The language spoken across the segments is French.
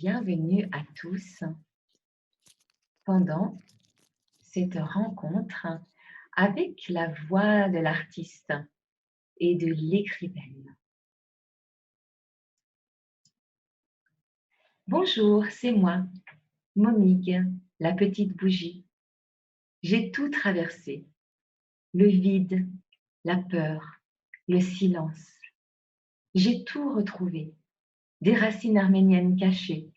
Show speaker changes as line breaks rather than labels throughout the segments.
bienvenue à tous pendant cette rencontre avec la voix de l'artiste et de l'écrivaine. Bonjour, c'est moi, Monique, la petite bougie. J'ai tout traversé, le vide, la peur, le silence. J'ai tout retrouvé, des racines arméniennes cachées,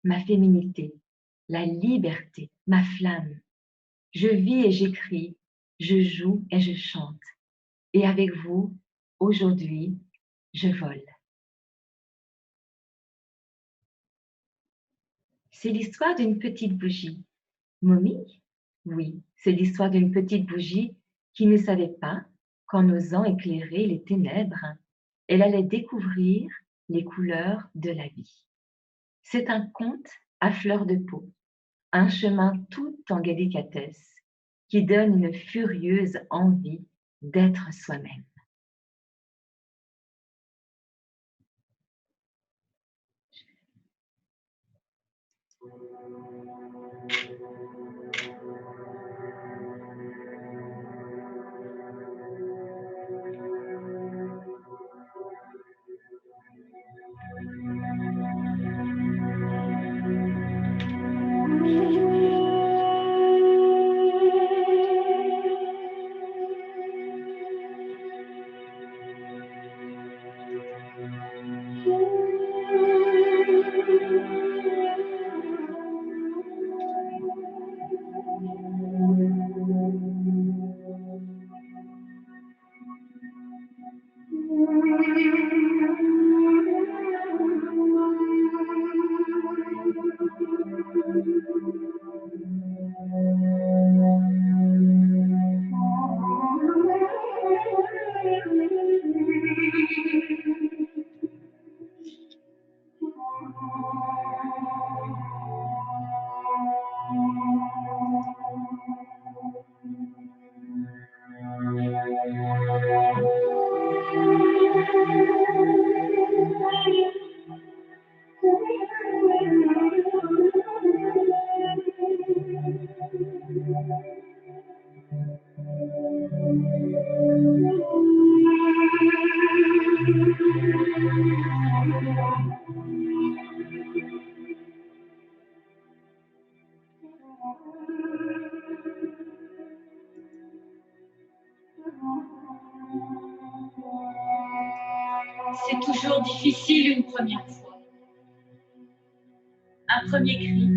ma féminité, la liberté, ma flamme. Je vis et j'écris, je joue et je chante. Et avec vous, aujourd'hui, je vole. C'est l'histoire d'une petite bougie. Momie? Oui, c'est l'histoire d'une petite bougie qui ne savait pas qu'en osant éclairer les ténèbres, elle allait découvrir les couleurs de la vie. C'est un conte à fleur de peau, un chemin tout en délicatesse qui donne une furieuse envie d'être soi-même.
C'est toujours difficile une première fois. Un premier cri,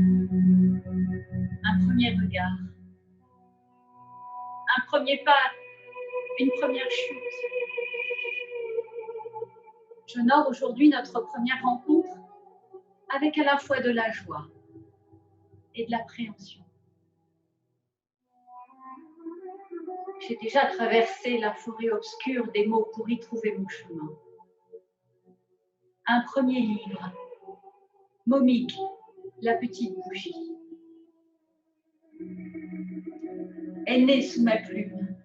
un premier regard, un premier pas, une première chute. J'honore aujourd'hui notre première rencontre avec à la fois de la joie et de l'appréhension. J'ai déjà traversé la forêt obscure des mots pour y trouver mon chemin. Un premier livre, Momig, la petite bougie. Elle naît sous ma plume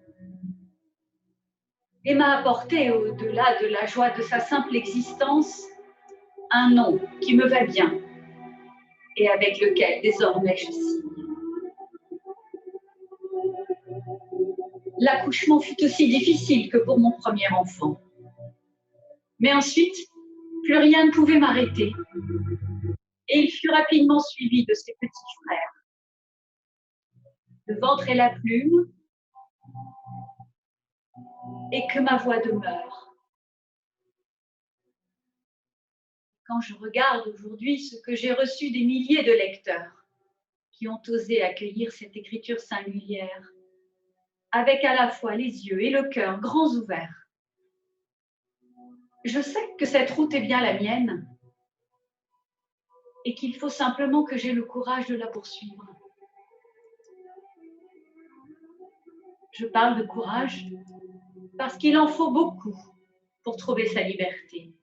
et m'a apporté, au-delà de la joie de sa simple existence, un nom qui me va bien et avec lequel désormais je signe. L'accouchement fut aussi difficile que pour mon premier enfant. Mais ensuite, plus rien ne pouvait m'arrêter. Et il fut rapidement suivi de ses petits frères. Le ventre et la plume, et que ma voix demeure. Quand je regarde aujourd'hui ce que j'ai reçu des milliers de lecteurs qui ont osé accueillir cette écriture singulière, avec à la fois les yeux et le cœur grands ouverts, je sais que cette route est bien la mienne et qu'il faut simplement que j'aie le courage de la poursuivre. Je parle de courage parce qu'il en faut beaucoup pour trouver sa liberté.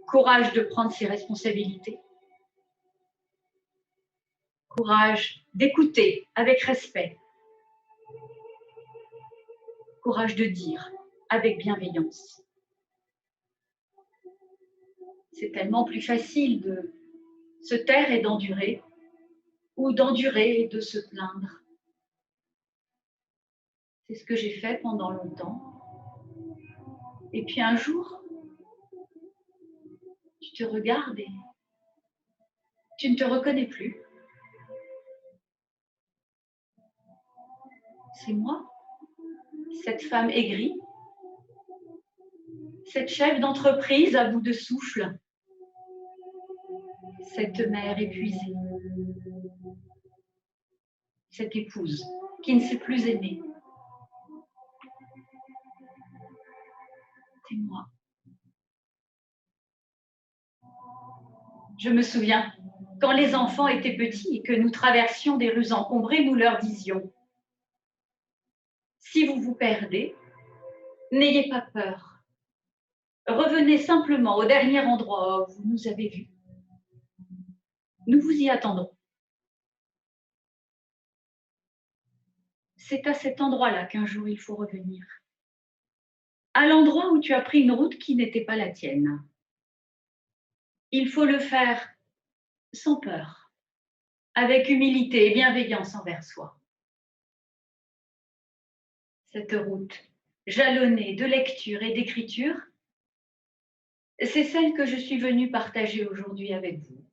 Courage de prendre ses responsabilités. Courage d'écouter avec respect. Courage de dire avec bienveillance. C'est tellement plus facile de se taire et d'endurer, ou d'endurer et de se plaindre. C'est ce que j'ai fait pendant longtemps. Et puis un jour, tu te regardes et tu ne te reconnais plus. C'est moi, cette femme aigrie, cette chef d'entreprise à bout de souffle, cette mère épuisée, cette épouse qui ne sait plus aimer. C'est moi. Je me souviens, quand les enfants étaient petits et que nous traversions des rues encombrées, nous leur disions « Si vous vous perdez, n'ayez pas peur. Revenez simplement au dernier endroit où vous nous avez vus. Nous vous y attendrons. » C'est à cet endroit-là qu'un jour il faut revenir. À l'endroit où tu as pris une route qui n'était pas la tienne. Il faut le faire sans peur, avec humilité et bienveillance envers soi. Cette route jalonnée de lecture et d'écriture, c'est celle que je suis venue partager aujourd'hui avec vous.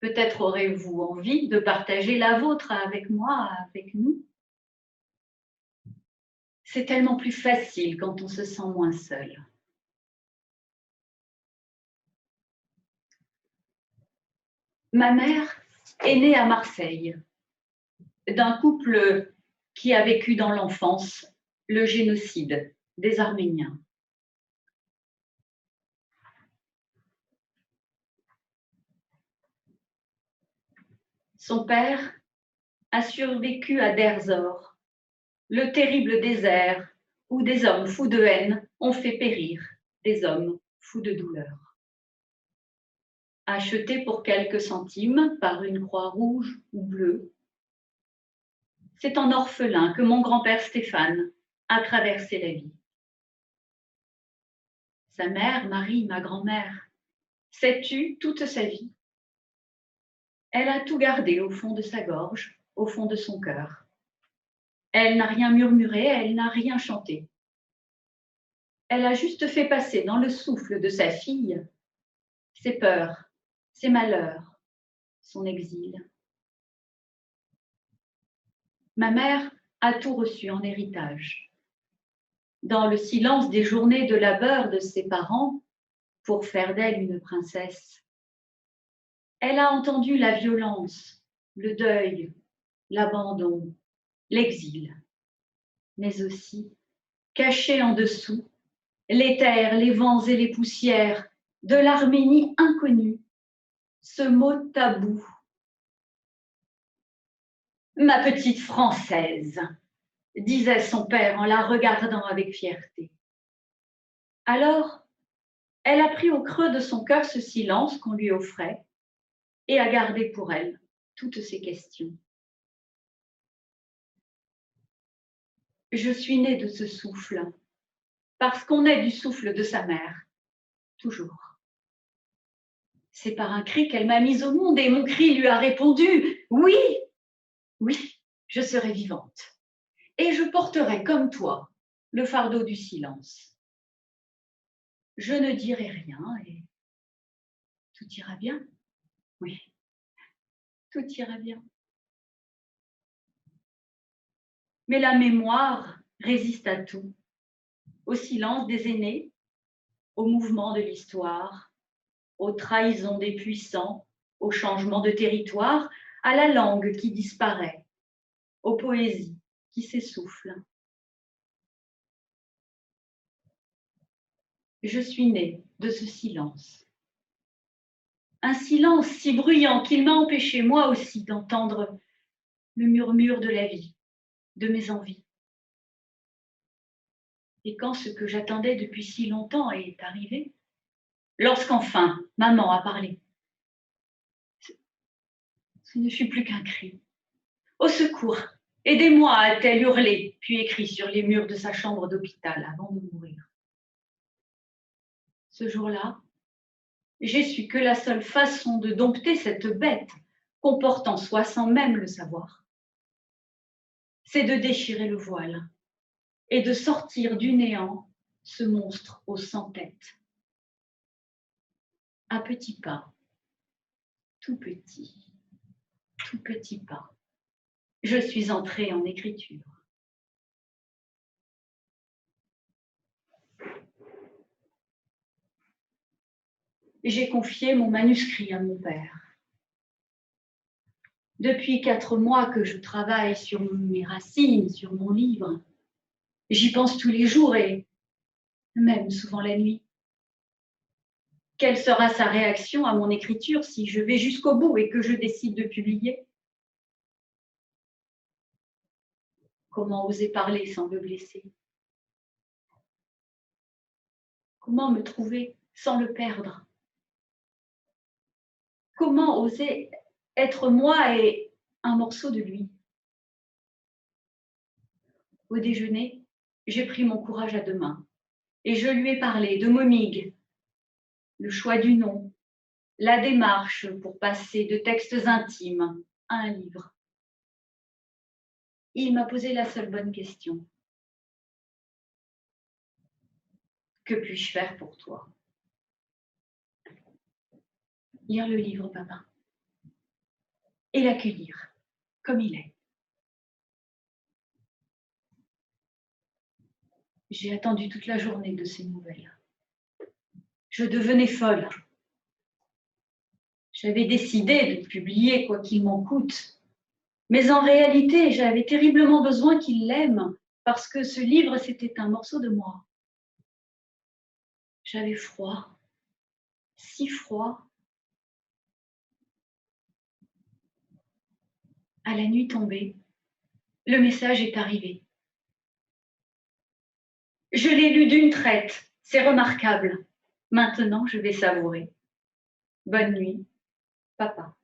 Peut-être aurez-vous envie de partager la vôtre avec moi, avec nous. C'est tellement plus facile quand on se sent moins seul. Ma mère est née à Marseille, d'un couple qui a vécu dans l'enfance le génocide des Arméniens. Son père a survécu à Der Zor, le terrible désert où des hommes fous de haine ont fait périr des hommes fous de douleur. Acheté pour quelques centimes par une croix rouge ou bleue, c'est en orphelin que mon grand-père Stéphane a traversé la vie. Sa mère, Marie, ma grand-mère, s'est tue toute sa vie. Elle a tout gardé au fond de sa gorge, au fond de son cœur. Elle n'a rien murmuré, elle n'a rien chanté. Elle a juste fait passer dans le souffle de sa fille ses peurs, ses malheurs, son exil. Ma mère a tout reçu en héritage. Dans le silence des journées de labeur de ses parents, pour faire d'elle une princesse, elle a entendu la violence, le deuil, l'abandon, l'exil, mais aussi, caché en dessous, les terres, les vents et les poussières de l'Arménie inconnue, ce mot tabou. Ma petite Française, disait son père en la regardant avec fierté. Alors, elle a pris au creux de son cœur ce silence qu'on lui offrait et a gardé pour elle toutes ces questions. Je suis née de ce souffle, parce qu'on est du souffle de sa mère, toujours. C'est par un cri qu'elle m'a mise au monde et mon cri lui a répondu « Oui, oui, je serai vivante et je porterai comme toi le fardeau du silence. Je ne dirai rien et tout ira bien. Oui, tout ira bien. » Mais la mémoire résiste à tout, au silence des aînés, au mouvement de l'histoire, aux trahisons des puissants, au changement de territoire, à la langue qui disparaît, aux poésies qui s'essoufflent. Je suis née de ce silence. Un silence si bruyant qu'il m'a empêché moi aussi d'entendre le murmure de la vie, de mes envies. Et quand ce que j'attendais depuis si longtemps est arrivé, lorsqu'enfin maman a parlé, ce ne fut plus qu'un cri. Au secours, aidez-moi, a-t-elle hurlé, puis écrit sur les murs de sa chambre d'hôpital avant de mourir. Ce jour-là, j'ai su que la seule façon de dompter cette bête comporte en soi sans même le savoir, c'est de déchirer le voile et de sortir du néant ce monstre aux 100 têtes. À petits pas, tout petit pas, je suis entrée en écriture. J'ai confié mon manuscrit à mon père. Depuis 4 mois que je travaille sur mes racines, sur mon livre, j'y pense tous les jours et même souvent la nuit. Quelle sera sa réaction à mon écriture si je vais jusqu'au bout et que je décide de publier? Comment oser parler sans me blesser? Comment me trouver sans le perdre? Comment oser être moi et un morceau de lui? Au déjeuner, j'ai pris mon courage à 2 mains et je lui ai parlé de Momig, le choix du nom, la démarche pour passer de textes intimes à un livre. Il m'a posé la seule bonne question. Que puis-je faire pour toi? Lire le livre, papa, et l'accueillir comme il est. J'ai attendu toute la journée de ces nouvelles. Je devenais folle. J'avais décidé de publier quoi qu'il m'en coûte. Mais en réalité, j'avais terriblement besoin qu'il l'aime parce que ce livre, c'était un morceau de moi. J'avais froid, si froid. À la nuit tombée, le message est arrivé. Je l'ai lu d'une traite, c'est remarquable. Maintenant, je vais savourer. Bonne nuit, papa.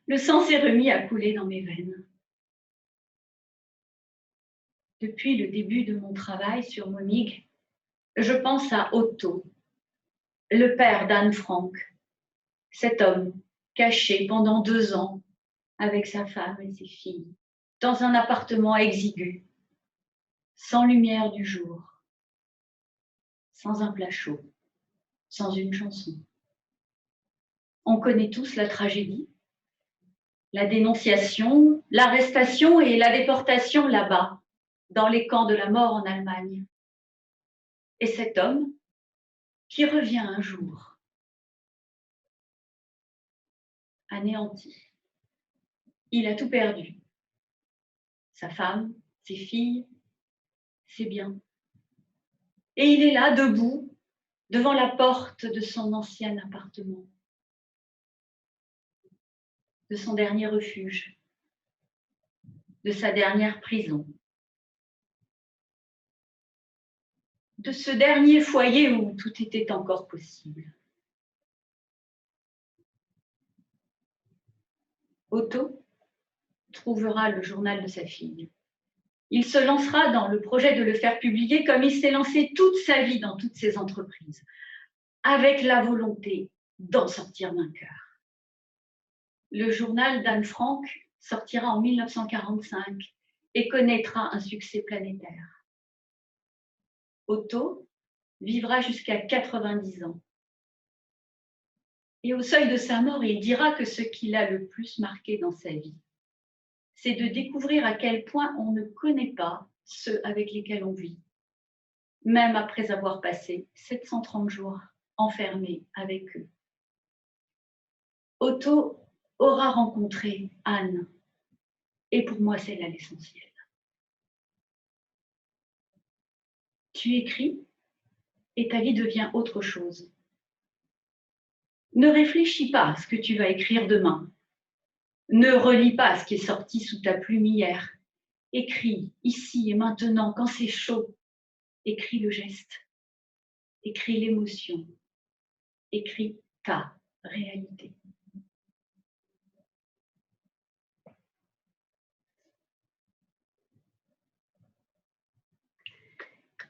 Le sang s'est remis à couler dans mes veines. Depuis le début de mon travail sur Momig, je pense à Otto, le père d'Anne Frank, cet homme caché pendant 2 ans avec sa femme et ses filles, dans un appartement exigu, sans lumière du jour, sans un plat chaud, sans une chanson. On connaît tous la tragédie, la dénonciation, l'arrestation et la déportation là-bas, dans les camps de la mort en Allemagne. Et cet homme qui revient un jour, anéanti. Il a tout perdu. Sa femme, ses filles, ses biens. Et il est là, debout, devant la porte de son ancien appartement, de son dernier refuge, de sa dernière prison, de ce dernier foyer où tout était encore possible. Otto trouvera le journal de sa fille. Il se lancera dans le projet de le faire publier comme il s'est lancé toute sa vie dans toutes ses entreprises, avec la volonté d'en sortir vainqueur. Le journal d'Anne Frank sortira en 1945 et connaîtra un succès planétaire. Otto vivra jusqu'à 90 ans. Et au seuil de sa mort, il dira que ce qui l'a le plus marqué dans sa vie, c'est de découvrir à quel point on ne connaît pas ceux avec lesquels on vit, même après avoir passé 730 jours enfermé avec eux. Otto aura rencontré Anne, et pour moi, c'est là l'essentiel. Tu écris et ta vie devient autre chose. Ne réfléchis pas à ce que tu vas écrire demain. Ne relis pas ce qui est sorti sous ta plume hier. Écris ici et maintenant, quand c'est chaud. Écris le geste. Écris l'émotion. Écris ta réalité.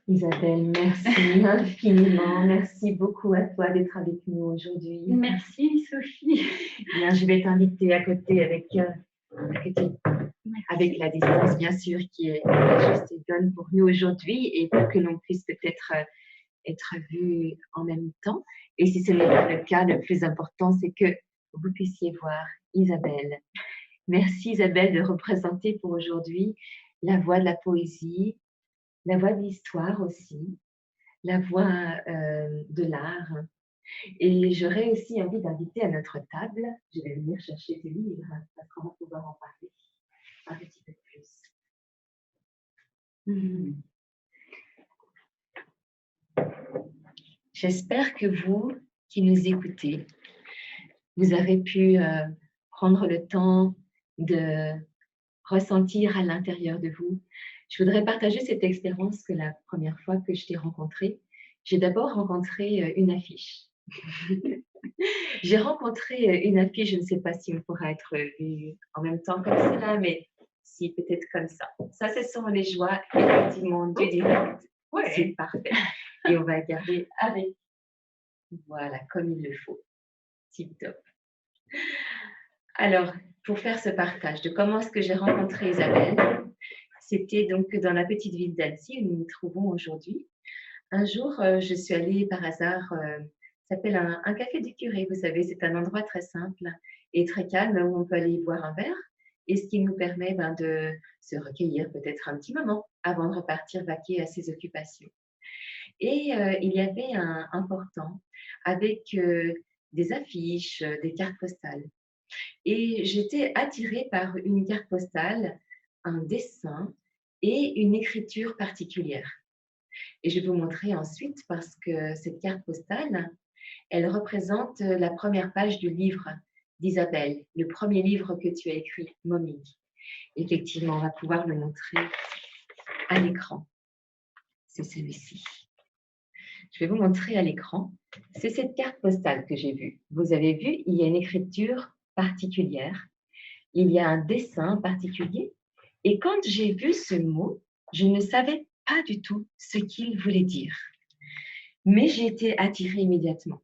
Isabelle, merci infiniment. Merci beaucoup à toi d'être avec nous aujourd'hui.
Merci Sophie.
Bien, je vais t'inviter à côté avec la distance, bien sûr, qui est juste et bonne pour nous aujourd'hui et pour que l'on puisse peut-être être vus en même temps. Et si ce n'est pas le cas, le plus important, c'est que vous puissiez voir Isabelle. Merci Isabelle de représenter pour aujourd'hui la voix de la poésie, la voix de l'histoire aussi, la voix de l'art. Et j'aurais aussi envie d'inviter à notre table, je vais venir chercher tes livres parce qu'on va pouvoir en parler un petit peu plus. J'espère que vous qui nous écoutez, vous avez pu prendre le temps de ressentir à l'intérieur de vous. Je voudrais partager cette expérience que la première fois que je t'ai rencontrée, j'ai d'abord rencontré une affiche. J'ai rencontré une affiche, je ne sais pas si on pourra être vu en même temps comme cela, mais si peut-être comme ça. Ça, ce sont les joies effectivement du direct. Ouais. C'est parfait. Et on va garder avec. Voilà, comme il le faut. Tip top. Alors, pour faire ce partage de comment est-ce que j'ai rencontré Isabelle, c'était donc dans la petite ville d'Annecy où nous nous trouvons aujourd'hui. Un jour, je suis allée par hasard, ça s'appelle un café du curé, vous savez, c'est un endroit très simple et très calme où on peut aller boire un verre et ce qui nous permet de se recueillir peut-être un petit moment avant de repartir vaquer à ses occupations. Et il y avait un portant avec des affiches, des cartes postales. Et j'étais attirée par une carte postale, un dessin et une écriture particulière. Et je vais vous montrer ensuite parce que cette carte postale, elle représente la première page du livre d'Isabelle, le premier livre que tu as écrit, Mommy. Effectivement, on va pouvoir le montrer à l'écran. C'est celui-ci. Je vais vous montrer à l'écran. C'est cette carte postale que j'ai vue. Vous avez vu, il y a une écriture particulière. Il y a un dessin particulier. Et quand j'ai vu ce mot, je ne savais pas du tout ce qu'il voulait dire. Mais j'ai été attirée immédiatement.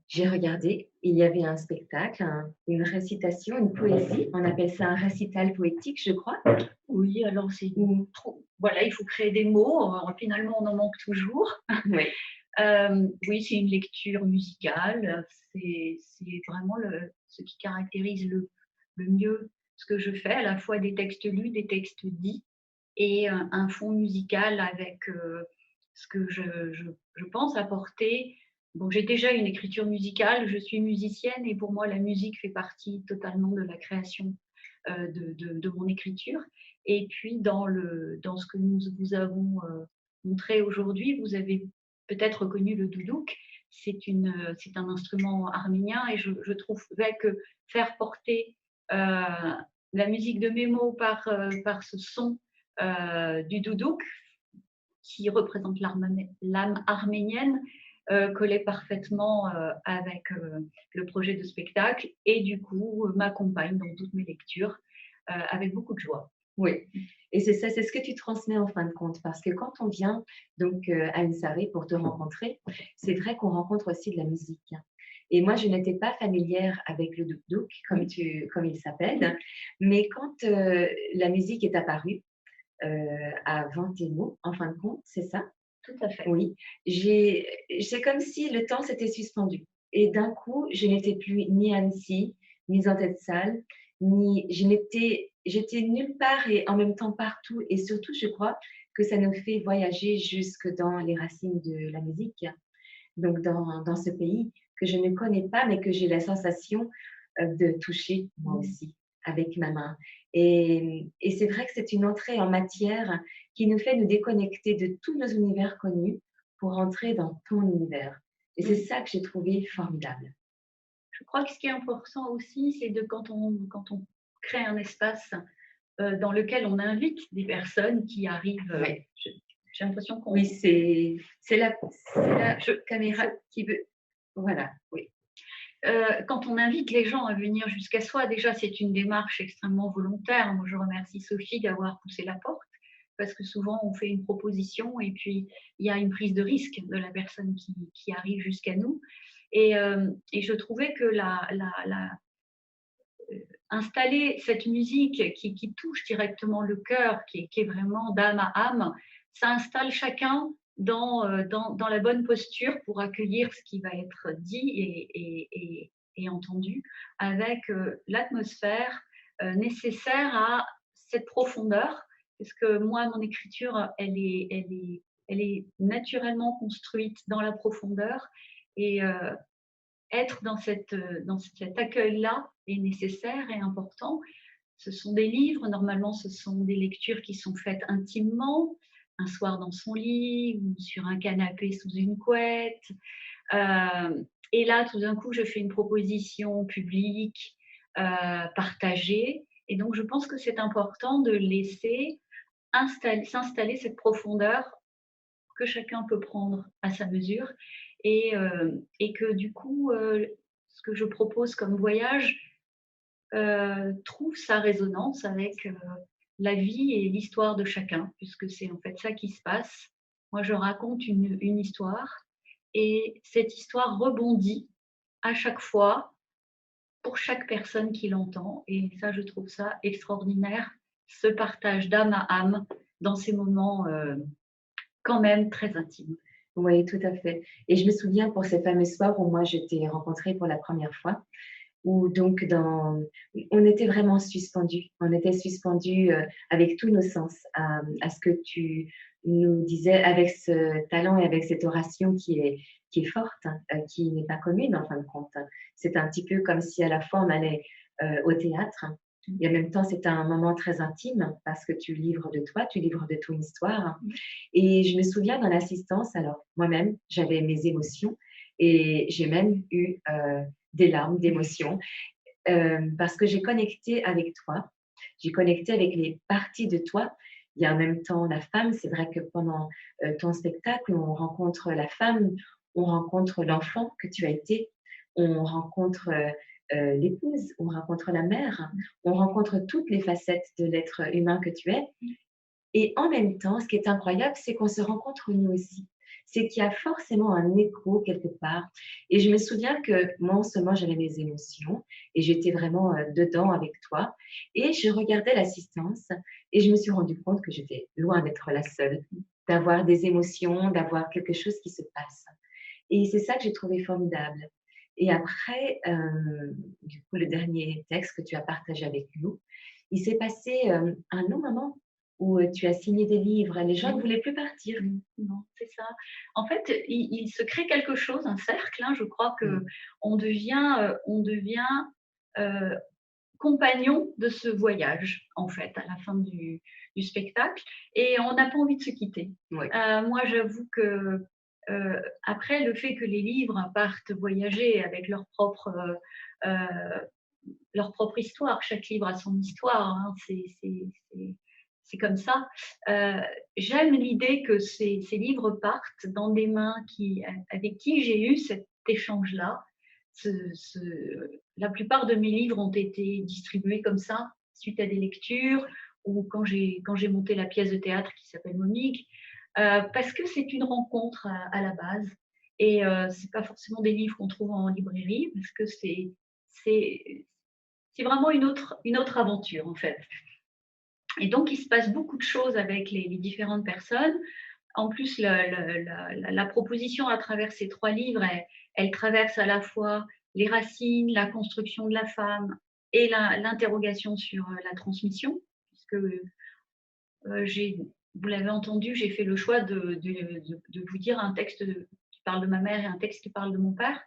J'ai regardé, il y avait un spectacle, une récitation, une poésie. On appelle ça un récital poétique, je crois.
Oui, alors c'est voilà, il faut créer des mots. Finalement, on en manque toujours.
Oui.
Oui, c'est une lecture musicale. C'est vraiment ce qui caractérise le mieux ce que je fais, à la fois des textes lus, des textes dits, et un fond musical avec ce que je pense apporter. Bon, j'ai déjà une écriture musicale, je suis musicienne et pour moi, la musique fait partie totalement de la création de mon écriture. Et puis, dans ce que nous vous avons montré aujourd'hui, vous avez peut-être reconnu le doudouk. C'est un instrument arménien et je trouve que faire porter la musique de mes mots par ce son du doudouk, qui représente l'âme arménienne, collait parfaitement avec le projet de spectacle et du coup m'accompagne dans toutes mes lectures avec beaucoup de joie.
Oui, et c'est ça, c'est ce que tu transmets en fin de compte, parce que quand on vient donc à une soirée pour te rencontrer, c'est vrai qu'on rencontre aussi de la musique. Et moi, je n'étais pas familière avec le doudouk, comme il s'appelle, mais quand la musique est apparue à 20 mots, en fin de compte, c'est ça?
Tout à fait.
Oui, c'est comme si le temps s'était suspendu. Et d'un coup, je n'étais plus ni à Annecy, ni dans cette salle, j'étais nulle part et en même temps partout. Et surtout, je crois que ça nous fait voyager jusque dans les racines de la musique, donc dans ce pays que je ne connais pas, mais que j'ai la sensation de toucher moi aussi avec ma main. Et c'est vrai que c'est une entrée en matière qui nous fait nous déconnecter de tous nos univers connus pour entrer dans ton univers. Et c'est ça que j'ai trouvé formidable.
Je crois que ce qui est important aussi, c'est quand on crée un espace dans lequel on invite des personnes qui arrivent.
Oui.
J'ai l'impression qu'on.
Oui, c'est la caméra qui veut. Voilà, oui.
Quand on invite les gens à venir jusqu'à soi, déjà c'est une démarche extrêmement volontaire. Moi, je remercie Sophie d'avoir poussé la porte parce que souvent on fait une proposition et puis il y a une prise de risque de la personne qui arrive jusqu'à nous. Et je trouvais que installer cette musique qui touche directement le cœur, qui est vraiment d'âme à âme, ça installe chacun dans la bonne posture pour accueillir ce qui va être dit et entendu, avec l'atmosphère nécessaire à cette profondeur. Parce que moi, mon écriture, elle est naturellement construite dans la profondeur. Et être dans cet accueil-là est nécessaire et important. Ce sont des livres, normalement ce sont des lectures qui sont faites intimement, un soir dans son lit ou sur un canapé sous une couette. Et là, tout d'un coup, je fais une proposition publique, partagée. Et donc, je pense que c'est important de laisser s'installer cette profondeur que chacun peut prendre à sa mesure et que du coup, ce que je propose comme voyage trouve sa résonance avec la vie et l'histoire de chacun, puisque c'est en fait ça qui se passe. Moi, je raconte une histoire et cette histoire rebondit à chaque fois pour chaque personne qui l'entend. Et ça, je trouve ça extraordinaire, ce partage d'âme à âme dans ces moments quand même très intimes.
Oui, tout à fait. Et je me souviens pour ces fameux soirs où moi je t'ai rencontrée pour la première fois, où donc on était vraiment suspendus. On était suspendus avec tous nos sens à ce que tu nous disais avec ce talent et avec cette oration qui est forte, hein, qui n'est pas commune en fin de compte. C'est un petit peu comme si à la fois on allait au théâtre et en même temps c'est un moment très intime parce que tu livres de toi, tu livres de ton histoire. Et je me souviens dans l'assistance, alors moi-même j'avais mes émotions et j'ai même eu des larmes d'émotion parce que j'ai connecté avec toi, j'ai connecté avec les parties de toi. Il y a en même temps la femme, c'est vrai que pendant ton spectacle, on rencontre la femme, on rencontre l'enfant que tu as été, on rencontre l'épouse, on rencontre la mère, on rencontre toutes les facettes de l'être humain que tu es. Et en même temps, ce qui est incroyable, c'est qu'on se rencontre nous aussi. C'est qu'il y a forcément un écho quelque part. Et je me souviens que moi, en ce moment, j'avais mes émotions et j'étais vraiment dedans avec toi. Et je regardais l'assistance et je me suis rendu compte que j'étais loin d'être la seule, d'avoir des émotions, d'avoir quelque chose qui se passe. Et c'est ça que j'ai trouvé formidable. Et après, du coup, le dernier texte que tu as partagé avec nous, il s'est passé un long moment où tu as signé des livres. Les gens ne voulaient plus partir.
Non, c'est ça. En fait, il se crée quelque chose, un cercle. Hein. Je crois que on devient compagnon de ce voyage, en fait, à la fin du spectacle, et on n'a pas envie de se quitter.
Oui.
Moi, j'avoue que après, le fait que les livres partent voyager avec leur propre histoire, chaque livre a son histoire, hein, c'est comme ça. J'aime l'idée que ces livres partent dans des mains avec qui j'ai eu cet échange-là. La plupart de mes livres ont été distribués comme ça, suite à des lectures, ou quand j'ai monté la pièce de théâtre qui s'appelle Momig, parce que c'est une rencontre à la base. Et c'est pas forcément des livres qu'on trouve en librairie, parce que c'est vraiment une autre aventure, en fait. Et donc, il se passe beaucoup de choses avec les différentes personnes. En plus, la proposition à travers ces 3 livres, elle traverse à la fois les racines, la construction de la femme et l'interrogation sur la transmission, puisque vous l'avez entendu, j'ai fait le choix de vous dire un texte qui parle de ma mère et un texte qui parle de mon père.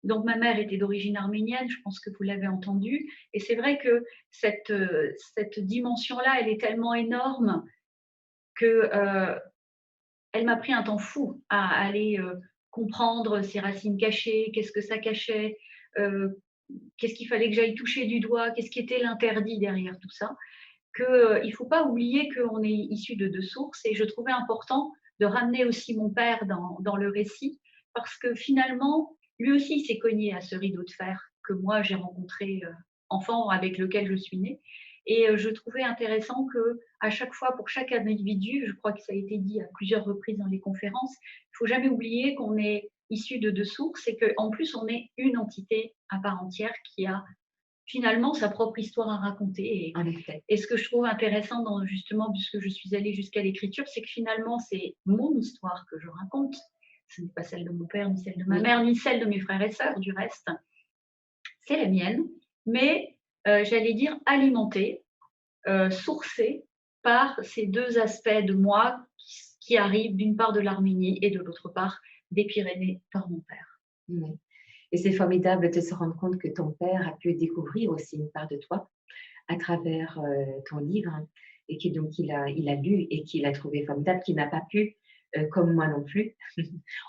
Donc ma mère était d'origine arménienne, je pense que vous l'avez entendu. Et c'est vrai que cette dimension-là, elle est tellement énorme que elle m'a pris un temps fou à aller comprendre ses racines cachées, qu'est-ce que ça cachait, euh, qu'est-ce qu'il fallait que j'aille toucher du doigt, qu'est-ce qui était l'interdit derrière tout ça. Il ne faut pas oublier qu'on est issu de 2 sources, et je trouvais important de ramener aussi mon père dans le récit, parce que finalement, lui aussi il s'est cogné à ce rideau de fer que moi j'ai rencontré enfant, avec lequel je suis née. Et je trouvais intéressant que à chaque fois, pour chaque individu, je crois que ça a été dit à plusieurs reprises dans les conférences, il ne faut jamais oublier qu'on est issu de deux sources et qu'en plus, on est une entité à part entière qui a finalement sa propre histoire à raconter.
En effet.
Et ce que je trouve intéressant, justement, puisque je suis allée jusqu'à l'écriture, c'est que finalement, c'est mon histoire que je raconte. Ce n'est pas celle de mon père, ni celle de ma mère, ni celle de mes frères et sœurs, du reste. C'est la mienne, mais j'allais dire alimentée, sourcée par ces deux aspects de moi qui arrivent d'une part de l'Arménie et de l'autre part des Pyrénées par mon père.
Oui. Et c'est formidable de se rendre compte que ton père a pu découvrir aussi une part de toi à travers ton livre et que donc il a lu et qu'il a trouvé formidable, qu'il n'a pas pu, comme moi non plus.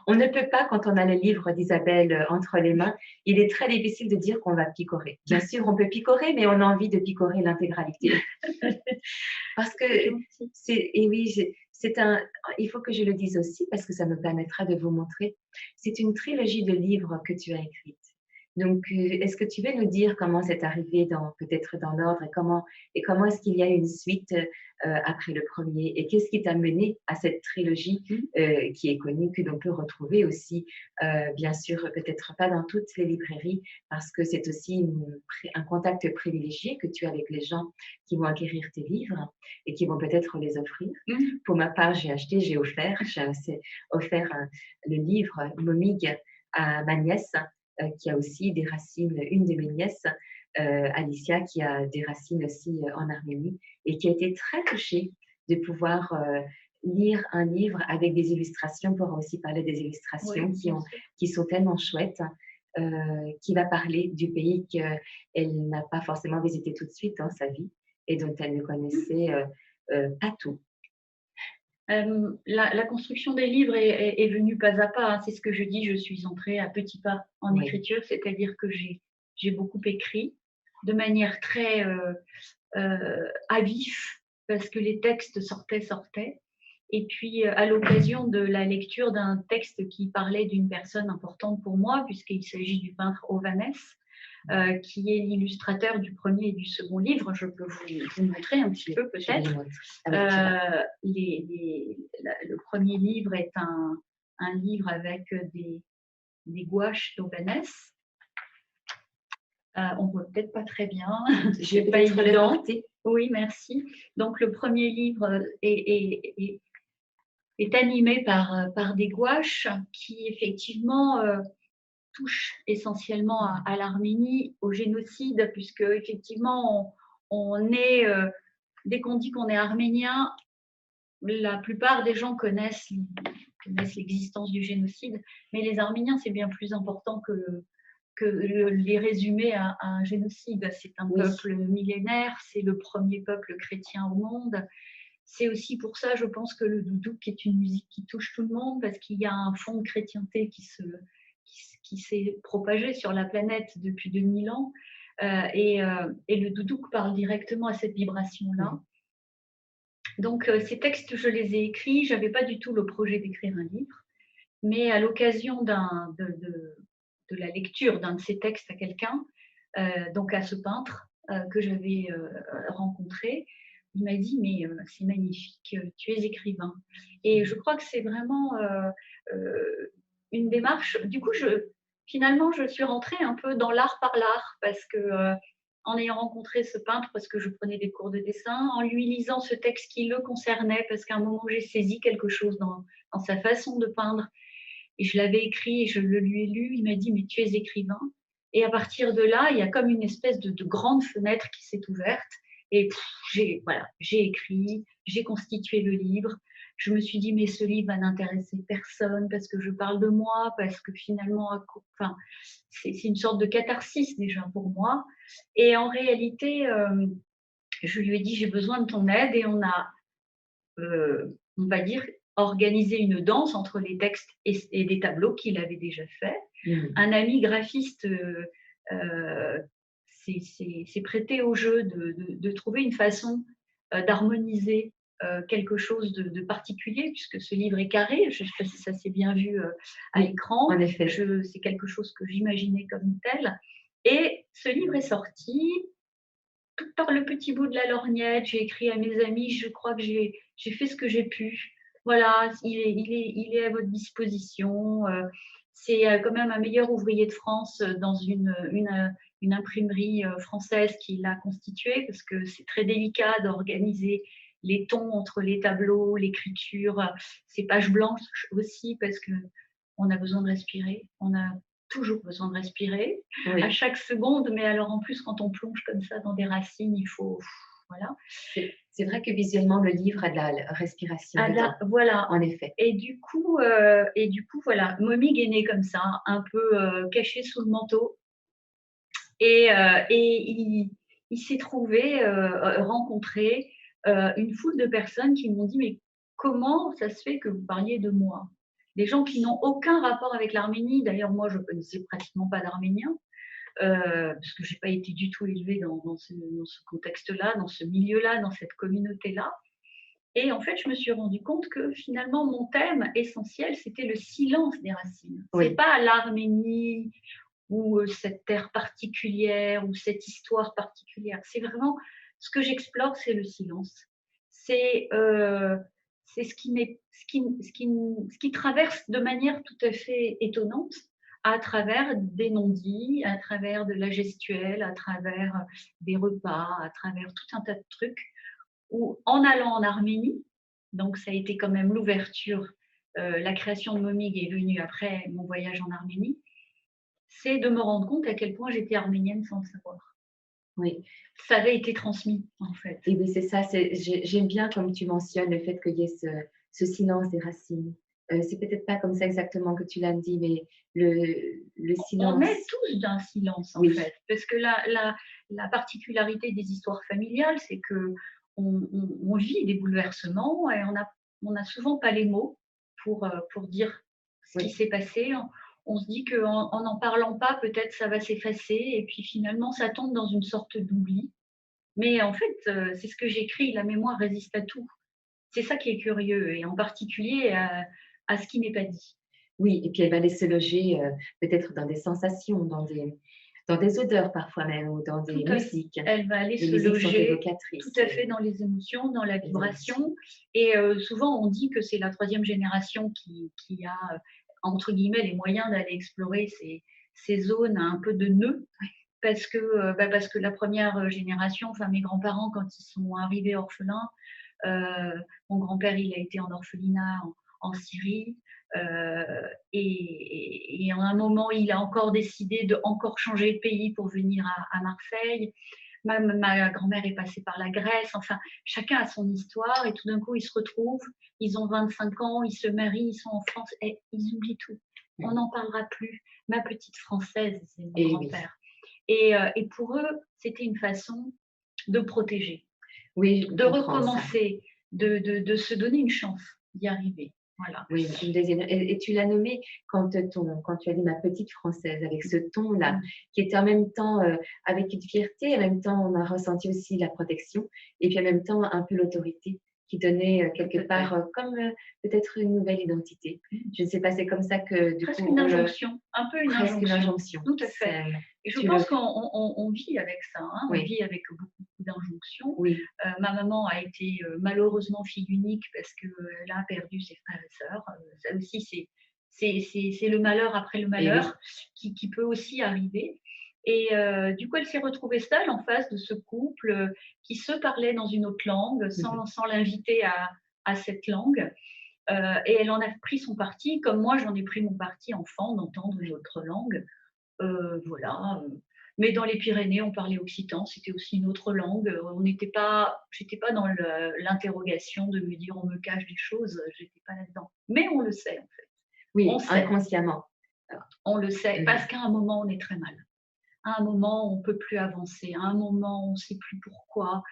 On ne peut pas, quand on a le livre d'Isabelle entre les mains, il est très difficile de dire qu'on va picorer. Bien sûr, on peut picorer, mais on a envie de picorer l'intégralité. Parce que et oui, il faut que je le dise aussi parce que ça me permettra de vous montrer. C'est une trilogie de livres que tu as écrite. Donc, est-ce que tu veux nous dire comment c'est arrivé peut-être dans l'ordre et comment est-ce qu'il y a une suite après le premier et qu'est-ce qui t'a mené à cette trilogie qui est connue, que l'on peut retrouver aussi, bien sûr, peut-être pas dans toutes les librairies parce que c'est aussi un contact privilégié que tu as avec les gens qui vont acquérir tes livres et qui vont peut-être les offrir. Pour ma part, j'ai offert le livre Momig à ma nièce qui a aussi des racines, une de mes nièces, Alicia, qui a des racines aussi en Arménie et qui a été très touchée de pouvoir lire un livre avec des illustrations. On pourra aussi parler des illustrations qui sont tellement chouettes, qui va parler du pays qu'elle n'a pas forcément visité tout de suite dans sa vie et dont elle ne connaissait pas tout.
La construction des livres est venue pas à pas. Hein. C'est ce que je dis, je suis entrée à petits pas en écriture, c'est-à-dire que j'ai beaucoup écrit de manière très à vif, parce que les textes sortaient. Et puis, à l'occasion de la lecture d'un texte qui parlait d'une personne importante pour moi, puisqu'il s'agit du peintre Ovanès, qui est l'illustrateur du premier et du second livre. Je peux vous montrer un petit peu peut-être. Le premier livre est un livre avec des gouaches d'Ovanès. On ne voit peut-être pas très bien.
Je vais pas évident.
Oui, merci. Donc le premier livre est animé par des gouaches qui effectivement touche essentiellement à l'Arménie, au génocide, puisque effectivement, on est, dès qu'on dit qu'on est arménien, la plupart des gens connaissent l'existence du génocide, mais les Arméniens, c'est bien plus important que les résumer à un génocide. C'est un peuple millénaire, c'est le premier peuple chrétien au monde. C'est aussi pour ça, je pense, que le doudouk est une musique qui touche tout le monde, parce qu'il y a un fond de chrétienté qui s'est propagé sur la planète depuis 2000 ans. Et le doudouk parle directement à cette vibration-là. Donc, ces textes, je les ai écrits. Je n'avais pas du tout le projet d'écrire un livre. Mais à l'occasion de la lecture d'un de ces textes à quelqu'un, donc à ce peintre que j'avais rencontré, il m'a dit « Mais c'est magnifique, tu es écrivain ». Et je crois que c'est vraiment une démarche. Du coup, finalement, je suis rentrée un peu dans l'art par l'art parce que en ayant rencontré ce peintre, parce que je prenais des cours de dessin, en lui lisant ce texte qui le concernait, parce qu'à un moment, j'ai saisi quelque chose dans sa façon de peindre. Et je l'avais écrit et je le lui ai lu. Il m'a dit « Mais tu es écrivain ». Et à partir de là, il y a comme une espèce de grande fenêtre qui s'est ouverte. Et j'ai écrit, j'ai constitué le livre. Je me suis dit, mais ce livre va n'intéresser personne parce que je parle de moi, parce que finalement, c'est une sorte de catharsis déjà pour moi. Et en réalité, je lui ai dit, j'ai besoin de ton aide. Et on a, on va dire, organisé une danse entre les textes et des tableaux qu'il avait déjà faits. Un ami graphiste s'est prêté au jeu de trouver une façon d'harmoniser quelque chose de particulier, puisque ce livre est carré. Je ne sais pas si ça s'est bien vu à l'écran.
En effet.
C'est quelque chose que j'imaginais comme tel. Et ce livre est sorti. tout par le petit bout de la lorgnette. J'ai écrit à mes amis, je crois que j'ai fait ce que j'ai pu. Voilà, il est à votre disposition. C'est quand même un meilleur ouvrier de France dans une imprimerie française qui l'a constitué, parce que c'est très délicat d'organiser les tons entre les tableaux, l'écriture, ces pages blanches aussi, parce que on a besoin de respirer. On a toujours besoin de respirer à
Oui,
chaque seconde, mais alors en plus, quand on plonge comme ça dans des racines, il faut. Voilà.
c'est vrai que visuellement, le livre a de la respiration dedans,
Voilà.
en effet.
Et du coup, voilà, Momig est né comme ça, un peu caché sous le manteau. Et il s'est trouvé, rencontré une foule de personnes qui m'ont dit: «Mais comment ça se fait que vous parliez de moi?» Des gens qui n'ont aucun rapport avec l'Arménie. D'ailleurs, moi, je connaissais pratiquement pas d'Arméniens, parce que j'ai pas été du tout élevée dans ce contexte-là, dans ce milieu-là, dans cette communauté-là. Et en fait, je me suis rendu compte que finalement, mon thème essentiel, c'était le silence des racines. C'est
Oui,
pas l'Arménie ou cette terre particulière ou cette histoire particulière. C'est vraiment ce que j'explore, c'est le silence. C'est ce qui traverse de manière tout à fait étonnante à travers des non-dits, à travers de la gestuelle, à travers des repas, à travers tout un tas de trucs où, en allant en Arménie, donc ça a été quand même l'ouverture, la création de Momig est venue après mon voyage en Arménie, c'est de me rendre compte à quel point j'étais arménienne sans le savoir.
oui.
Ça avait été transmis, en fait.
Et oui, c'est ça. J'aime bien comme tu mentionnes le fait qu'il y ait ce silence des racines. C'est peut-être pas comme ça exactement que tu l'as dit, mais le
On
silence.
est tous d'un silence, en
Oui,
fait, parce que la particularité des histoires familiales, c'est que on vit des bouleversements et on n'a souvent pas les mots pour dire ce qui
oui,
s'est passé. On se dit qu'en n'en parlant pas, peut-être ça va s'effacer, et puis finalement, ça tombe dans une sorte d'oubli. Mais en fait, c'est ce que j'écris, la mémoire résiste à tout. C'est ça qui est curieux, et en particulier à ce qui n'est pas dit.
oui. Et puis elle va aller se loger peut-être dans des sensations, dans des odeurs parfois même, ou dans
Tout
des
à
musiques.
Elle va aller
Les
se
musiques sont
loger tout
évocatrices,
à fait dans les émotions, dans la
les émotions.
vibration. Et souvent, on dit que c'est la troisième génération qui a, entre guillemets, les moyens d'aller explorer ces zones un peu de nœuds, parce que la première génération, enfin mes grands-parents, quand ils sont arrivés orphelins, mon grand-père, il a été en orphelinat en Syrie. Et à un moment, il a encore décidé de encore changer de pays pour venir à Marseille. Ma grand-mère est passée par la Grèce. Enfin, chacun a son histoire, et tout d'un coup, ils se retrouvent. Ils ont 25 ans, ils se marient, ils sont en France et ils oublient tout. On n'en parlera plus. Ma petite Française, c'est mon
Et oui,
grand-père. Et pour eux, c'était une façon de protéger,
oui, je
de
comprends ça.
recommencer, de se donner une chance d'y arriver. Voilà.
Oui, une deuxième et tu l'as nommé quand tu as dit «ma petite française» avec ce ton-là, qui était en même temps, avec une fierté, en même temps on a ressenti aussi la protection et puis en même temps un peu l'autorité qui donnait, quelque part, comme, peut-être une nouvelle identité. Je ne sais pas, c'est comme ça que du
Presque
coup
une
on le
injonction, un peu une
presque une
injonction.
injonction.
Tout à fait.
C'est
Et je
tu le
pense qu'on vit avec ça, hein, on
oui,
vit avec beaucoup d'injonctions.
oui,
Ma maman a été malheureusement fille unique parce qu'elle a perdu ses frères et sœurs. Ça aussi, c'est le malheur après le
et
malheur
oui.
qui peut aussi arriver. Et du coup, elle s'est retrouvée seule en face de ce couple qui se parlait dans une autre langue
Mmh.
sans l'inviter à cette langue. Et elle en a pris son parti, comme moi j'en ai pris mon parti enfant d'entendre une autre langue. Voilà. Mais dans les Pyrénées, on parlait occitan, c'était aussi une autre langue. J'étais pas dans l'interrogation de me dire on me cache des choses, j'étais pas là-dedans. Mais on le sait en fait. On
Oui,
sait,
inconsciemment.
on le sait,
Mmh.
parce qu'à un moment on est très mal. À un moment on peut plus avancer. À un moment on sait plus pourquoi.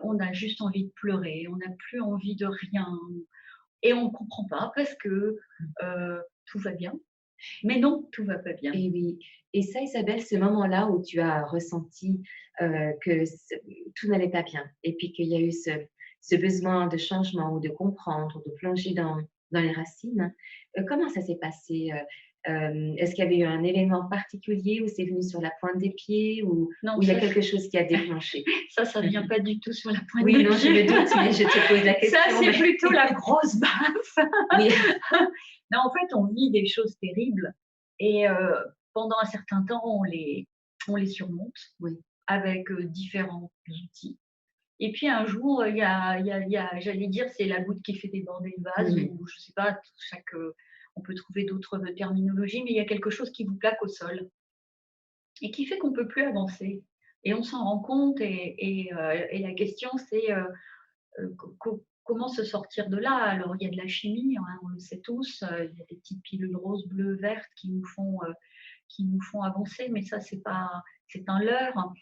On a juste envie de pleurer. On n'a plus envie de rien. Et on ne comprend pas parce que tout va bien. Mais non, tout va pas bien.
Et oui. Et ça, Isabelle, ce moment-là où tu as ressenti, que tout n'allait pas bien et puis qu'il y a eu ce besoin de changement ou de comprendre, de plonger dans les racines, comment ça s'est passé? Est-ce qu'il y avait eu un événement particulier où c'est venu sur la pointe des pieds ou
Non,
il y a
ça,
quelque chose qui a déclenché?
ça vient pas du tout sur la pointe
Oui,
des
non, je
pieds.
me doute, mais je te pose la question.
Ça, c'est plutôt la grosse baffe.
Oui.
Non, en fait, on vit des choses terribles et pendant un certain temps, on les surmonte
Oui.
avec différents outils. Et puis un jour, il y a j'allais dire, c'est la goutte qui fait déborder le vase ou je sais pas, on peut trouver d'autres terminologies, mais il y a quelque chose qui vous plaque au sol et qui fait qu'on peut plus avancer. Et on s'en rend compte et la question c'est comment se sortir de là? Alors, il y a de la chimie, hein, on le sait tous, il y a des petites pilules roses, bleues, vertes qui nous font avancer, mais ça, c'est un leurre.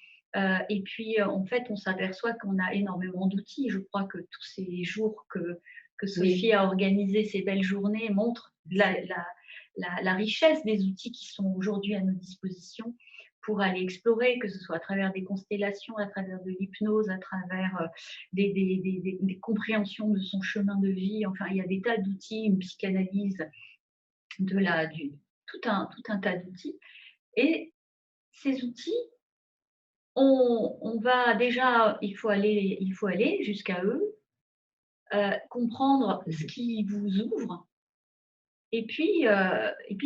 Et puis, en fait, on s'aperçoit qu'on a énormément d'outils. Je crois que tous ces jours que Sophie a organisé ces belles journées montrent la richesse des outils qui sont aujourd'hui à nos dispositions pour aller explorer, que ce soit à travers des constellations, à travers de l'hypnose, à travers des compréhensions de son chemin de vie. Enfin, il y a des tas d'outils, une psychanalyse, tout un tas d'outils. Et ces outils, on va déjà, il faut aller jusqu'à eux, comprendre ce qui vous ouvre. Et puis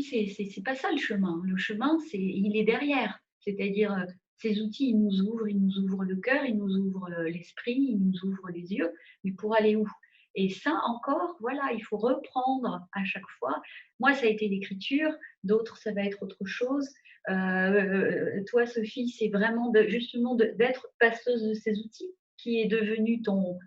c'est pas ça le chemin. Le chemin, il est derrière. C'est-à-dire, ces outils, ils nous ouvrent le cœur, ils nous ouvrent l'esprit, ils nous ouvrent les yeux. Mais pour aller où? Et ça encore, voilà, il faut reprendre à chaque fois. Moi, ça a été l'écriture, d'autres, ça va être autre chose. Toi, Sophie, c'est vraiment justement d'être passeuse de ces outils qui est devenu ton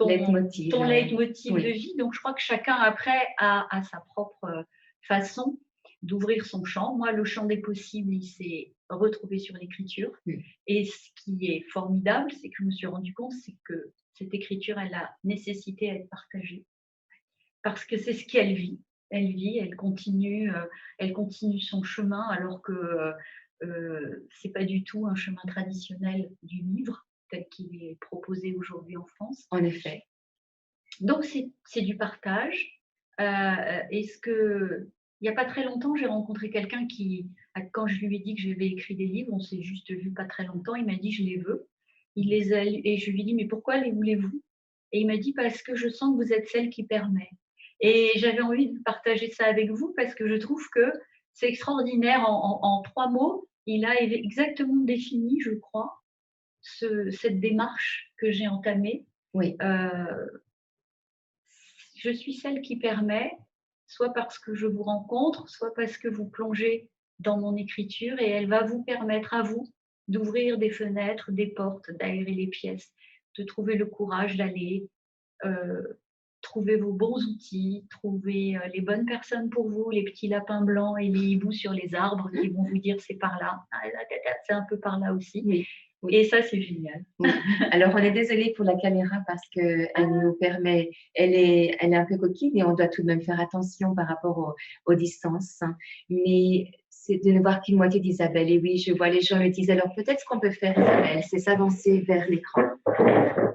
leitmotiv de vie. Donc, je crois que chacun, après, a sa propre façon d'ouvrir son champ. Moi, le champ des possibles, il s'est retrouvé sur l'écriture. Et ce qui est formidable, c'est que je me suis rendu compte, c'est que cette écriture, elle a nécessité à être partagée. Parce que c'est ce qu'elle vit. Elle continue son chemin, alors que c'est pas du tout un chemin traditionnel du livre tel qu'il est proposé aujourd'hui en France.
En effet.
Donc, c'est du partage. Il n'y a pas très longtemps, j'ai rencontré quelqu'un quand je lui ai dit que j'avais écrit des livres, on s'est juste vu pas très longtemps, il m'a dit je les veux. Il les a lus et je lui ai dit mais pourquoi les voulez-vous? Et il m'a dit parce que je sens que vous êtes celle qui permet. Et j'avais envie de partager ça avec vous parce que je trouve que c'est extraordinaire. En 3 mots, il a exactement défini, je crois, cette démarche que j'ai entamée.
Oui.
Je suis celle qui permet, soit parce que je vous rencontre, soit parce que vous plongez dans mon écriture et elle va vous permettre à vous d'ouvrir des fenêtres, des portes, d'aérer les pièces, de trouver le courage d'aller trouver vos bons outils, trouver les bonnes personnes pour vous, les petits lapins blancs et les hiboux sur les arbres qui vont vous dire c'est par là, c'est un peu par là aussi.
Oui. Oui.
Et ça, c'est génial.
Oui. Alors, on est désolé pour la caméra parce qu'elle nous permet, elle est un peu coquine et on doit tout de même faire attention par rapport aux distances. Mais c'est de ne voir qu'une moitié d'Isabelle. Et oui, je vois les gens me disent, alors peut-être ce qu'on peut faire, Isabelle, c'est s'avancer vers l'écran.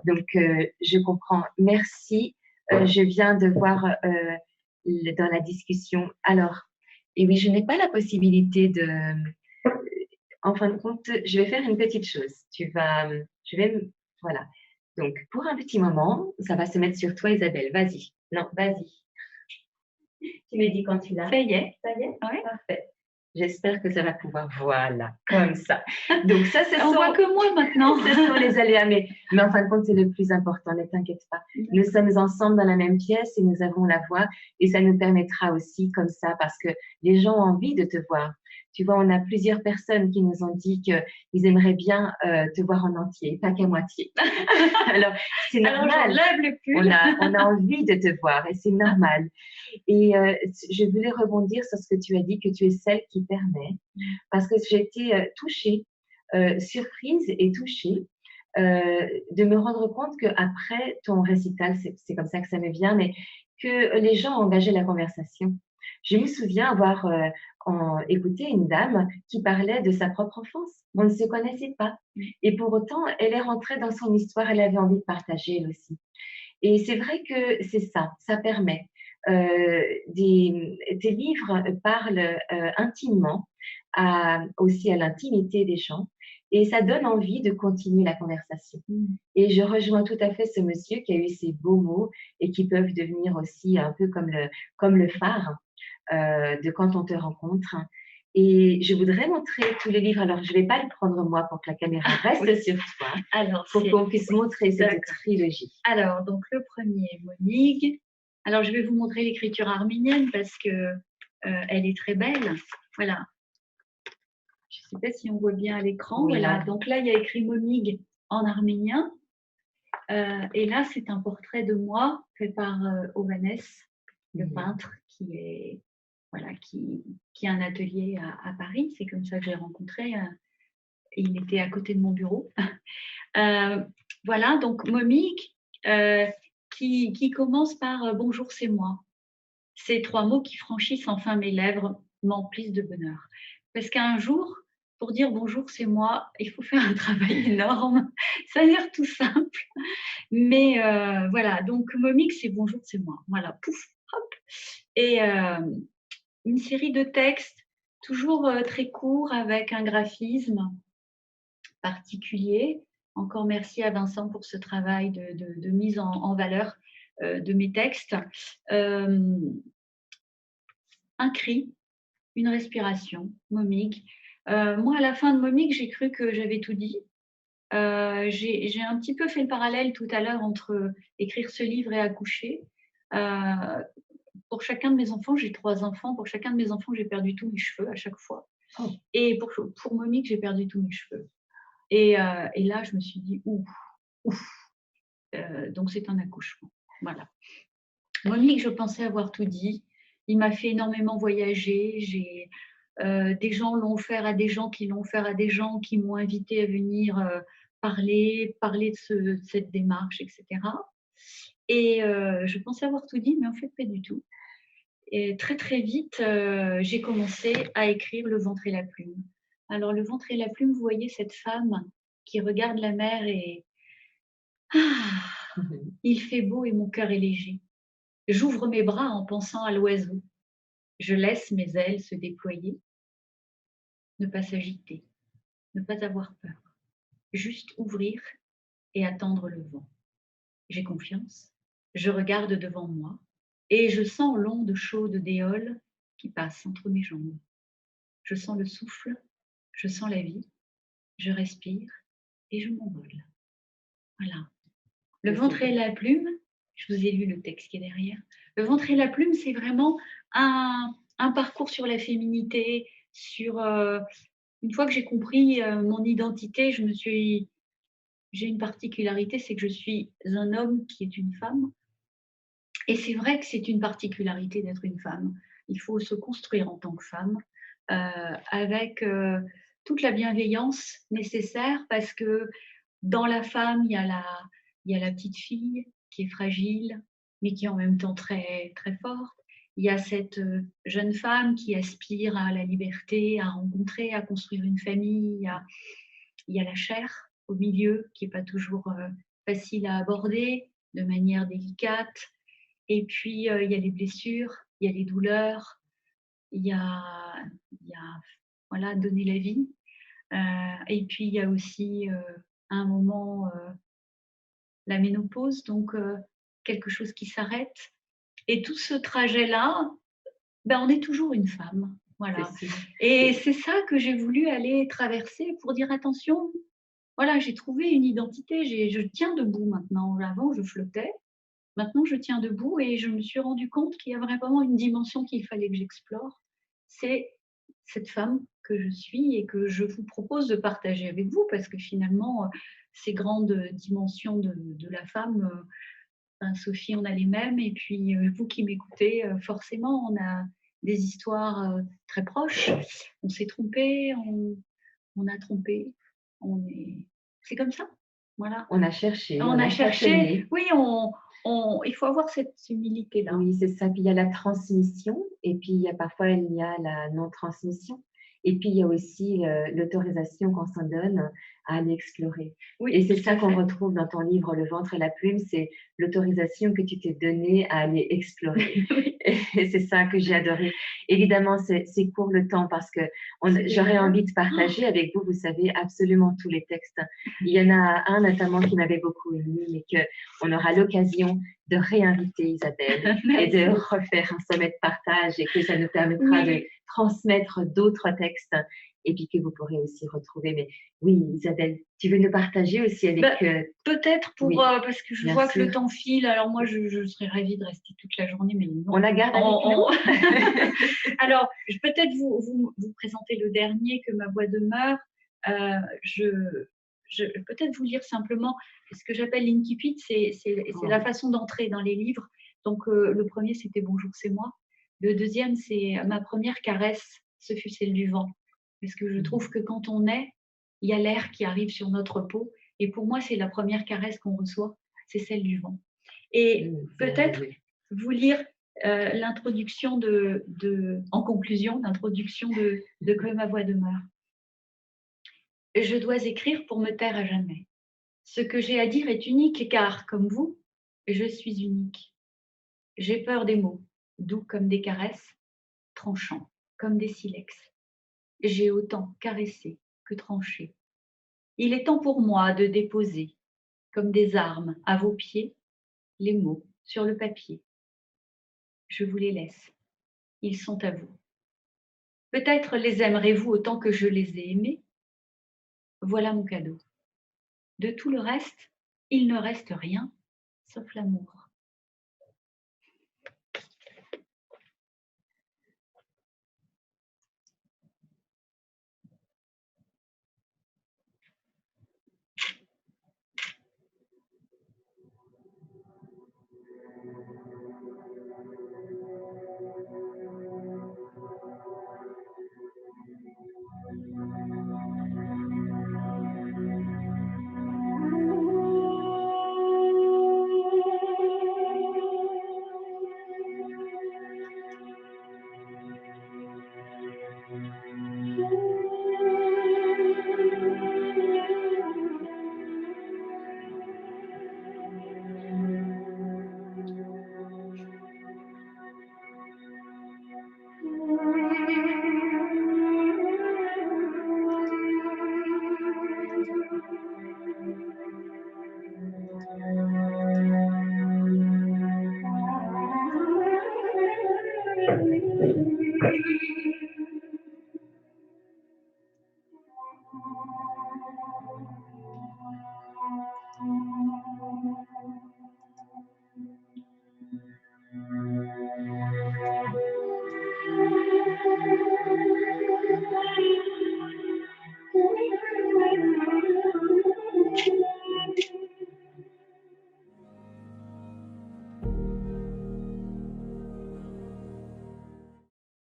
Donc, je comprends. Merci. Je viens de voir dans la discussion. Alors, et oui, je n'ai pas la possibilité de... En fin de compte, je vais faire une petite chose. Voilà. Donc, pour un petit moment, ça va se mettre sur toi, Isabelle. Vas-y. Non, vas-y. Tu me dis quand tu l'as.
Ça y est.
Ça y est?
Oui.
Parfait. J'espère que ça va pouvoir. Voilà, comme ça. Donc, ça,
On voit que moi maintenant.
Ce sont les aléas, mais en fin de compte, c'est le plus important, ne t'inquiète pas. Nous sommes ensemble dans la même pièce et nous avons la voix et ça nous permettra aussi comme ça parce que les gens ont envie de te voir. Tu vois, on a plusieurs personnes qui nous ont dit qu'ils aimeraient bien te voir en entier, pas qu'à moitié. Alors, c'est normal.
Alors, j'enlève le pull.
On a envie de te voir et c'est normal. Et je voulais rebondir sur ce que tu as dit, que tu es celle qui permet, parce que j'ai été touchée, surprise et touchée de me rendre compte qu'après ton récital, c'est comme ça que ça me vient, mais que les gens ont engagé la conversation. Je me souviens avoir écouté une dame qui parlait de sa propre enfance. On ne se connaissait pas. Et pour autant, elle est rentrée dans son histoire, elle avait envie de partager elle aussi. Et c'est vrai que c'est ça permet. tes livres parlent intimement aussi à l'intimité des gens et ça donne envie de continuer la conversation. Et je rejoins tout à fait ce monsieur qui a eu ces beaux mots et qui peuvent devenir aussi un peu comme le phare de quand on te rencontre. Et je voudrais montrer tous les livres. Alors, je ne vais pas le prendre moi pour que la caméra reste sur toi,
alors,
pour qu'on puisse montrer cette trilogie.
Alors, donc le premier, Monig. Alors, je vais vous montrer l'écriture arménienne parce que elle est très belle. Voilà. Je ne sais pas si on voit bien à l'écran.
Oui,
voilà.
là.
Donc là, il y a écrit Monig en arménien. Et là, c'est un portrait de moi fait par Ovanes, le peintre qui a un atelier à Paris. C'est comme ça que j'ai rencontré. Il était à côté de mon bureau. Voilà, donc Momik, qui commence par bonjour, c'est moi. Ces 3 mots qui franchissent enfin mes lèvres m'emplissent de bonheur. Parce qu'un jour, pour dire bonjour, c'est moi, il faut faire un travail énorme. Ça a l'air tout simple. Mais voilà, donc Momik, c'est bonjour, c'est moi. Voilà, pouf, hop. Et une série de textes, toujours très courts, avec un graphisme particulier. Encore merci à Vincent pour ce travail de mise en valeur de mes textes. Un cri, une respiration, Momik. Moi, à la fin de Momik, j'ai cru que j'avais tout dit. J'ai un petit peu fait le parallèle tout à l'heure entre écrire ce livre et accoucher. Pour chacun de mes enfants, j'ai 3 enfants, pour chacun de mes enfants, j'ai perdu tous mes cheveux à chaque fois. Oh. Et pour Momik, j'ai perdu tous mes cheveux. Et là, je me suis dit, ouf. Donc, c'est un accouchement. Voilà. Monique, je pensais avoir tout dit. Il m'a fait énormément voyager. Des gens l'ont offert à des gens qui l'ont offert à des gens qui m'ont invité à venir parler de cette démarche, etc. Et je pensais avoir tout dit, mais en fait, pas du tout. Et très, très vite, j'ai commencé à écrire Le ventre et la plume. Alors, Le ventre et la plume, vous voyez cette femme qui regarde la mer et il fait beau et mon cœur est léger. J'ouvre mes bras en pensant à l'oiseau. Je laisse mes ailes se déployer. Ne pas s'agiter, ne pas avoir peur. Juste ouvrir et attendre le vent. J'ai confiance. Je regarde devant moi et je sens l'onde chaude d'éole qui passe entre mes jambes. Je sens le souffle, je sens la vie. Je respire et je m'envole. Voilà. Le ventre et la plume, je vous ai lu le texte qui est derrière. Le ventre et la plume, c'est vraiment un parcours sur la féminité, sur une fois que j'ai compris mon identité, j'ai une particularité, c'est que je suis un homme qui est une femme. Et c'est vrai que c'est une particularité d'être une femme. Il faut se construire en tant que femme avec toute la bienveillance nécessaire parce que dans la femme, il y a la petite fille qui est fragile, mais qui est en même temps très, très forte. Il y a cette jeune femme qui aspire à la liberté, à rencontrer, à construire une famille. Il y a la chair au milieu qui n'est pas toujours facile à aborder de manière délicate. Et puis, il y a les blessures, il y a les douleurs, il y a voilà, donner la vie. Et puis, il y a aussi un moment la ménopause, donc quelque chose qui s'arrête. Et tout ce trajet-là, ben, on est toujours une femme. Voilà. Et c'est ça que j'ai voulu aller traverser pour dire attention, voilà, j'ai trouvé une identité, je tiens debout maintenant. Avant, je flottais. Maintenant, je tiens debout et je me suis rendu compte qu'il y a vraiment une dimension qu'il fallait que j'explore. C'est cette femme que je suis et que je vous propose de partager avec vous parce que finalement, ces grandes dimensions de la femme, Sophie, on a les mêmes et puis vous qui m'écoutez, forcément, on a des histoires très proches. On s'est trompé, on a trompé, c'est comme ça. Voilà.
On a cherché.
On a cherché. Oui, il faut avoir cette humilité-là.
Oui, c'est ça. Puis il y a la transmission et puis parfois il y a la non-transmission. Et puis, il y a aussi l'autorisation qu'on s'en donne à aller explorer.
Oui,
Et c'est
tout
ça
à
qu'on
fait.
retrouve dans ton livre Le ventre et la plume, c'est l'autorisation que tu t'es donnée à aller explorer.
Oui,
Et c'est ça que j'ai adoré. Évidemment, c'est court le temps parce que
c'est
j'aurais
déjà
envie de partager avec vous, vous savez, absolument tous les textes. Il y en a un notamment qui m'avait beaucoup ému, mais qu'on aura l'occasion de réinviter Isabelle et
Merci.
de refaire un sommet de partage et que ça nous permettra de
Oui,
transmettre d'autres textes et puis que vous pourrez aussi retrouver. Mais oui, Isabelle, tu veux nous partager aussi avec...
bah, peut-être pour,
oui,
parce que je
bien
vois que le
sûr.
temps file, alors moi je serais ravie de rester toute la journée, mais non.
On la garde avec nous.
Alors, je vais peut-être vous présenter le dernier, Que ma voix demeure. Peut-être vous lire simplement ce que j'appelle l'incipit, c'est la façon d'entrer dans les livres. Donc, le premier, c'était Bonjour, c'est moi. Le deuxième, c'est Ma première caresse, ce fut celle du vent. Parce que je trouve que quand on est, il y a l'air qui arrive sur notre peau. Et pour moi, c'est la première caresse qu'on reçoit, c'est celle du vent. Et peut-être vous lire l'introduction en conclusion, l'introduction de Que ma voix demeure. Je dois écrire pour me taire à jamais. Ce que j'ai à dire est unique car, comme vous, je suis unique. J'ai peur des mots, doux comme des caresses, tranchants comme des silex. J'ai autant caressé que tranché. Il est temps pour moi de déposer, comme des armes à vos pieds, les mots sur le papier. Je vous les laisse. Ils sont à vous. Peut-être les aimerez-vous autant que je les ai aimés. Voilà mon cadeau. De tout le reste, il ne reste rien, sauf l'amour.